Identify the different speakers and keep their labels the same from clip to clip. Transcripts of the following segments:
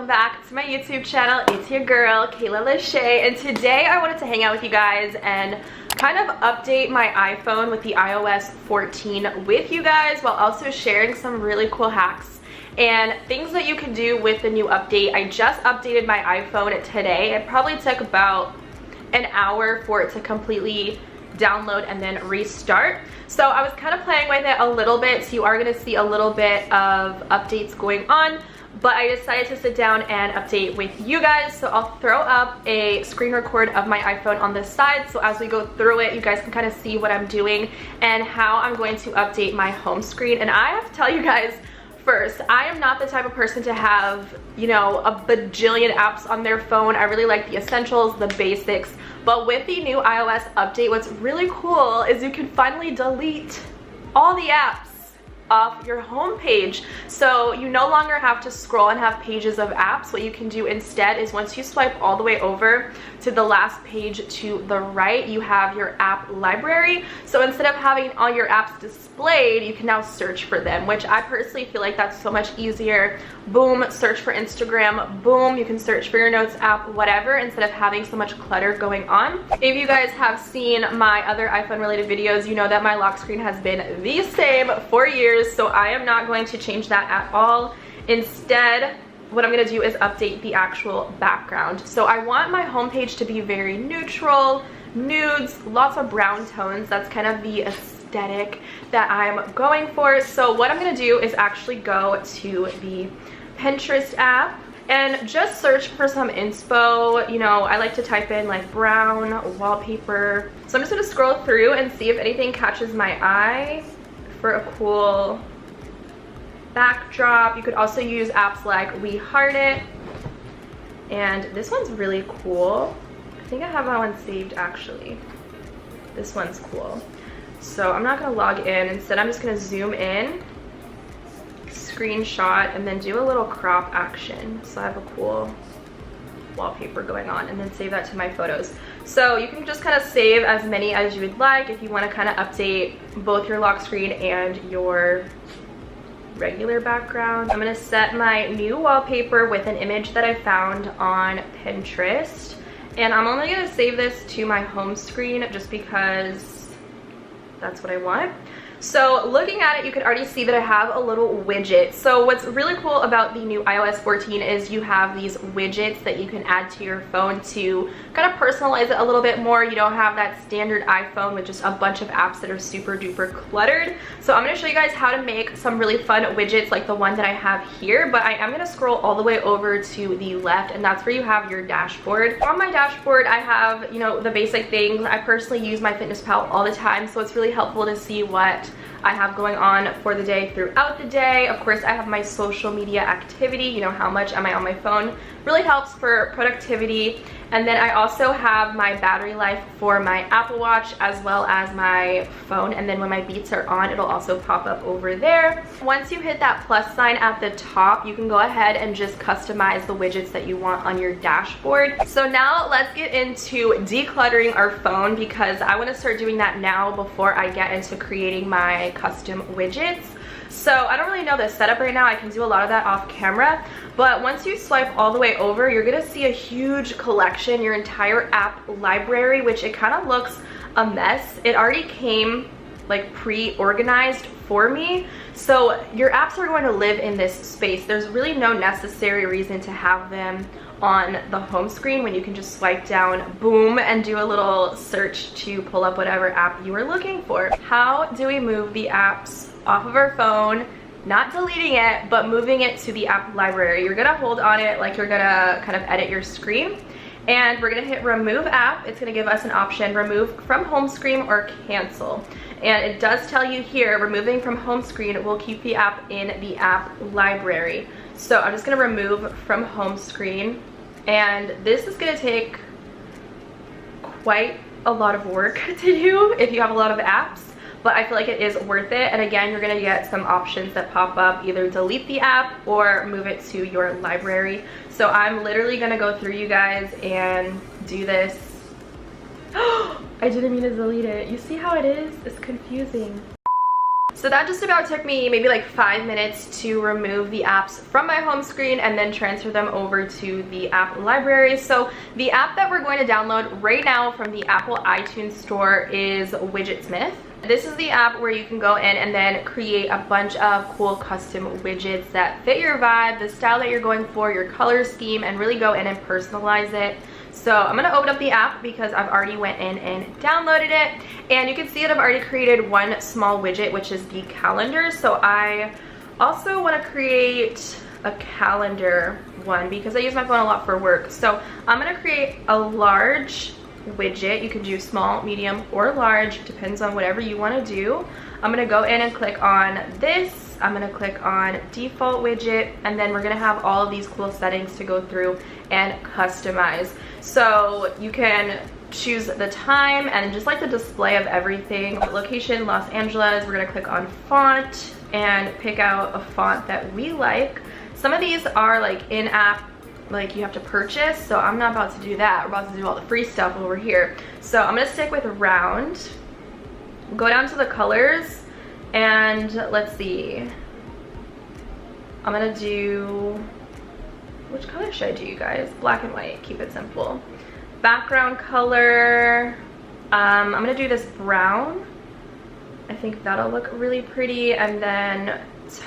Speaker 1: welcome back to my YouTube channel. It's your girl, Kayla Lashae, and today I wanted to hang out with you guys and kind of update my iPhone with the iOS 14 with you guys, while also sharing some really cool hacks and things that you can do with the new update. I just updated my iPhone today. It probably took about an hour for it to completely download and then restart. So I was kind of playing with it a little bit, so you are going to see a little bit of updates going on, but I decided to sit down and update with you guys. So I'll throw up a screen record of my iPhone on this side, so as we go through it, you guys can kind of see what I'm doing and how I'm going to update my home screen. And I have to tell you guys, first, I am not the type of person to have, you know, a bajillion apps on their phone. I really like the essentials, the basics. But with the new iOS update, what's really cool is you can finally delete all the apps off your home page. So you no longer have to scroll and have pages of apps. What you can do instead is once you swipe all the way over to the last page to the right, you have your app library. So instead of having all your apps displayed, you can now search for them, which I personally feel like that's so much easier. Boom, search for Instagram, boom, you can search for your notes app, whatever, instead of having so much clutter going on. If you guys have seen my other iPhone related videos, you know that my lock screen has been the same for years, so I am not going to change that at all. Instead, what I'm gonna do is update the actual background. So I want my homepage to be very neutral, nudes, lots of brown tones. That's kind of the aesthetic that I'm going for. So what I'm gonna do is actually go to the Pinterest app and just search for some inspo. You know, I like to type in like brown wallpaper. So I'm just gonna scroll through and see if anything catches my eye for a cool backdrop. You could also use apps like We Heart It, and this one's really cool. I think I have that one saved actually. This one's cool. So I'm not gonna log in. Instead, I'm just gonna zoom in, screenshot, and then do a little crop action. So I have a cool wallpaper going on, and then save that to my photos. So you can just kind of save as many as you would like if you want to kind of update both your lock screen and your regular background. I'm going to set my new wallpaper with an image that I found on Pinterest, and I'm only going to save this to my home screen just because that's what I want. So looking at it, you can already see that I have a little widget. So what's really cool about the new iOS 14 is you have these widgets that you can add to your phone to kind of personalize it a little bit more. You don't have that standard iPhone with just a bunch of apps that are super duper cluttered. So I'm going to show you guys how to make some really fun widgets like the one that I have here, but I am going to scroll all the way over to the left, and that's where you have your dashboard. On my dashboard, I have, you know, the basic things. I personally use MyFitnessPal all the time, so it's really helpful to see what I have going on for the day throughout the day. Of course, I have my social media activity, you know, how much am I on my phone. Really helps for productivity. And then I also have my battery life for my Apple Watch as well as my phone. And then when my beats are on, it'll also pop up over there. Once you hit that plus sign at the top, you can go ahead and just customize the widgets that you want on your dashboard. So now let's get into decluttering our phone, because I want to start doing that now before I get into creating my custom widgets. So I don't really know the setup right now. I can do a lot of that off camera, but once you swipe all the way over, you're gonna see a huge collection, your entire app library, which it kind of looks a mess. It already came like pre-organized for me. So your apps are going to live in this space. There's really no necessary reason to have them on the home screen when you can just swipe down, boom, and do a little search to pull up whatever app you are looking for. How do we move the apps off of our phone? Not deleting it, but moving it to the app library. You're gonna hold on it like you're gonna kind of edit your screen, and we're gonna hit remove app. It's gonna give us an option, remove from home screen or cancel. And it does tell you here, removing from home screen will keep the app in the app library. So I'm just gonna remove from home screen, and this is gonna take quite a lot of work to do if you have a lot of apps, but I feel like it is worth it. And again, you're gonna get some options that pop up, either delete the app or move it to your library. So I'm literally gonna go through you guys and do this. I didn't mean to delete it. You see how it is? It's confusing. So So that just about took me maybe like 5 minutes to remove the apps from my home screen and then transfer them over to the app library. So the app that we're going to download right now from the Apple iTunes store is Widgetsmith. This is the app where you can go in and then create a bunch of cool custom widgets that fit your vibe, the style that you're going for, your color scheme, and really go in and personalize it. So I'm gonna open up the app because I've already went in and downloaded it, and you can see that I've already created one small widget, which is the calendar. So I also want to create a calendar one because I use my phone a lot for work. So I'm gonna create a large widget. You can do small, medium, or large, depends on whatever you want to do. I'm gonna go in and click on this. I'm gonna click on default widget, and then we're gonna have all of these cool settings to go through and customize. So you can choose the time and just like the display of everything. Location, Los Angeles. We're gonna click on font and pick out a font that we like. Some of these are like in-app, like you have to purchase, so I'm not about to do that. We're about to do all the free stuff over here. So I'm gonna stick with round, go down to the colors, and let's see, I'm gonna do, which color should I do, you guys? Black and white, keep it simple. Background color, I'm gonna do this brown. I think that'll look really pretty. And then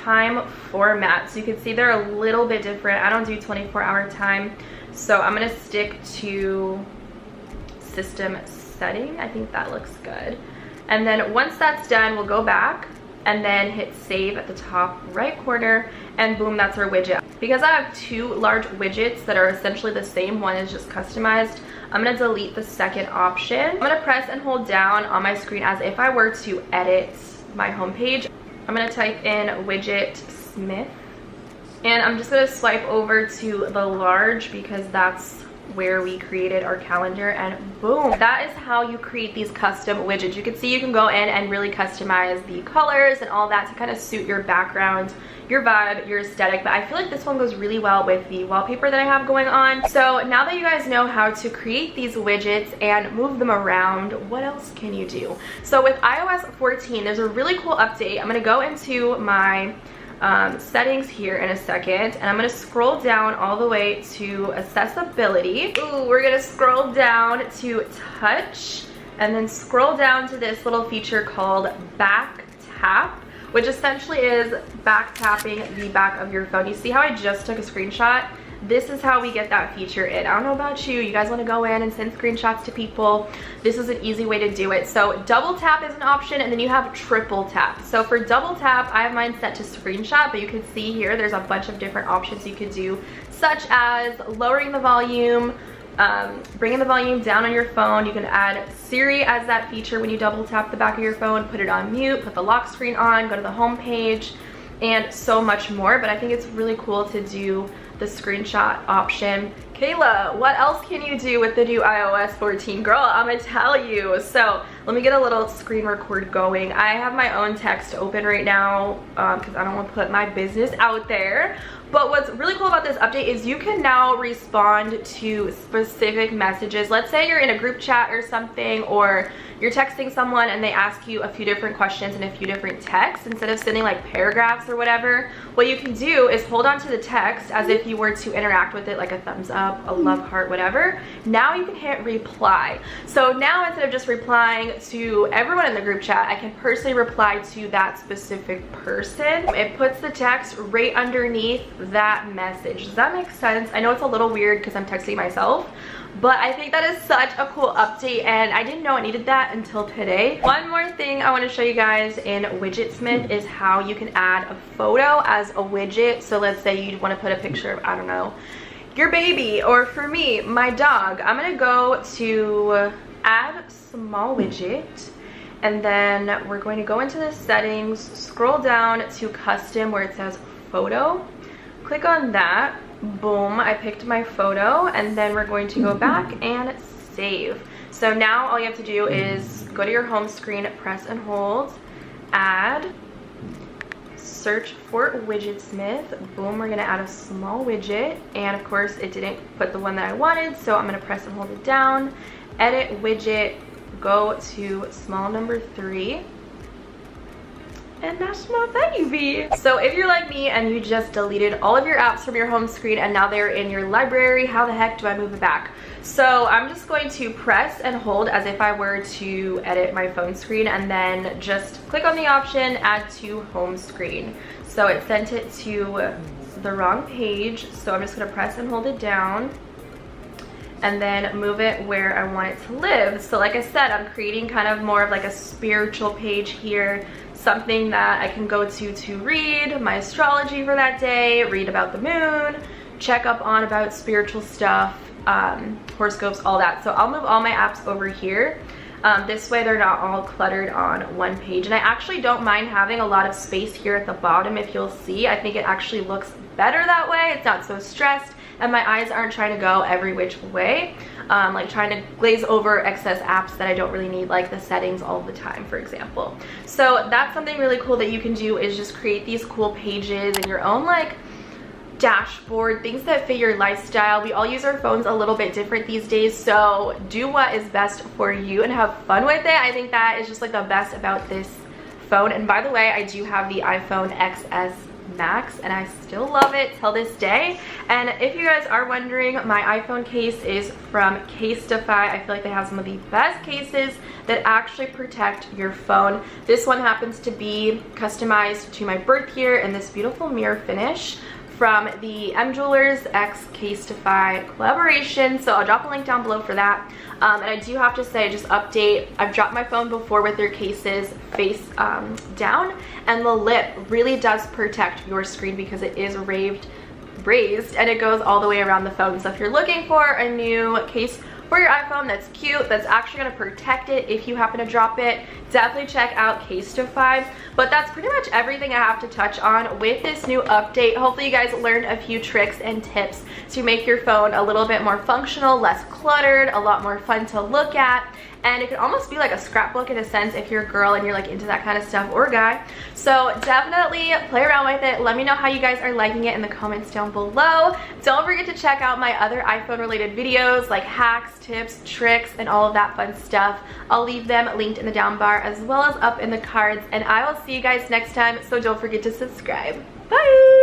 Speaker 1: time format, so you can see they're a little bit different. I don't do 24-hour time, so I'm gonna stick to system setting. I think that looks good. And then once that's done, we'll go back and then hit save at the top right corner, and boom, that's our widget. Because I have two large widgets that are essentially the same, one is just customized, I'm gonna delete the second option. I'm gonna press and hold down on my screen as if I were to edit my homepage. I'm gonna type in Widgetsmith, and I'm just gonna swipe over to the large because that's where we created our calendar, and boom, that is how you create these custom widgets. You can see you can go in and really customize the colors and all that to kind of suit your background, your vibe, your aesthetic. But I feel like this one goes really well with the wallpaper that I have going on. So now that you guys know how to create these widgets and move them around, what else can you do? So with iOS 14, there's a really cool update. I'm gonna go into my settings here in a second, and I'm gonna scroll down all the way to accessibility. Ooh, we're gonna scroll down to touch, and then scroll down to this little feature called back tap, which essentially is back tapping the back of your phone. You see how I just took a screenshot? This is how we get that feature in. I don't know about you guys want to go in and send screenshots to people, this is an easy way to do it. So double tap is an option, and then you have triple tap. So for double tap, I have mine set to screenshot, but you can see here there's a bunch of different options you could do, such as lowering the volume, bringing the volume down on your phone. You can add Siri as that feature when you double tap the back of your phone, put it on mute, put the lock screen on, go to the home page, and so much more. But I think it's really cool to do the screenshot option. Kayla, what else can you do with the new iOS 14? Girl, I'm gonna tell you. So let me get a little screen record going. I have my own text open right now because I don't want to put my business out there. But what's really cool about this update is you can now respond to specific messages. Let's say you're in a group chat or something, or you're texting someone and they ask you a few different questions in a few different texts. Instead of sending like paragraphs or whatever, what you can do is hold on to the text as if you were to interact with it, like a thumbs up, a love heart, whatever. Now you can hit reply. So now instead of just replying to everyone in the group chat, I can personally reply to that specific person. It puts the text right underneath that message. Does that make sense? I know it's a little weird because I'm texting myself, but I think that is such a cool update, and I didn't know I needed that until today. One more thing I want to show you guys in Widgetsmith is how you can add a photo as a widget. So let's say you want to put a picture of, I don't know, your baby, or for me, my dog. I'm gonna go to add small widget, and then we're going to go into the settings, scroll down to custom where it says photo, click on that. Boom, I picked my photo, and then we're going to go back and save. So now all you have to do is go to your home screen, press and hold, add, search for Widgetsmith. Boom, we're gonna add a small widget, and of course it didn't put the one that I wanted, so I'm gonna press and hold it down, edit widget, go to small number 3, and that's my baby. So if you're like me and you just deleted all of your apps from your home screen and now they're in your library, how the heck do I move it back? So I'm just going to press and hold as if I were to edit my phone screen, and then just click on the option add to home screen. So it sent it to the wrong page, so I'm just going to press and hold it down and then move it where I want it to live. So like I said, I'm creating kind of more of like a spiritual page here, something that I can go to read my astrology for that day, read about the moon, check up on about spiritual stuff, horoscopes, all that. So I'll move all my apps over here. This way they're not all cluttered on one page. And I actually don't mind having a lot of space here at the bottom. If you'll see, I think it actually looks better that way. It's not so stressed and my eyes aren't trying to go every which way, like trying to glaze over excess apps that I don't really need, like the settings all the time, for example. So that's something really cool that you can do, is just create these cool pages in your own like dashboard, things that fit your lifestyle. We all use our phones a little bit different these days, so do what is best for you and have fun with it. I think that is just like the best about this phone. And by the way, I do have the iPhone XS Max and I still love it till this day. And if you guys are wondering, my iPhone case is from Casetify. I feel like they have some of the best cases that actually protect your phone. This one happens to be customized to my birth year in this beautiful mirror finish from the M Jewelers X Casetify collaboration. So I'll drop a link down below for that. And I do have to say, just update, I've dropped my phone before with their cases face down, and the lip really does protect your screen because it is raised and it goes all the way around the phone. So if you're looking for a new case for your iPhone that's cute, that's actually going to protect it if you happen to drop it, definitely check out Casetify. But that's pretty much everything I have to touch on with this new update. Hopefully you guys learned a few tricks and tips to make your phone a little bit more functional, less cluttered, a lot more fun to look at. And it can almost be like a scrapbook in a sense if you're a girl and you're like into that kind of stuff, or a guy. So definitely play around with it. Let me know how you guys are liking it in the comments down below. Don't forget to check out my other iPhone related videos like hacks, tips, tricks, and all of that fun stuff. I'll leave them linked in the down bar as well as up in the cards. And I will see you guys next time, so don't forget to subscribe. Bye!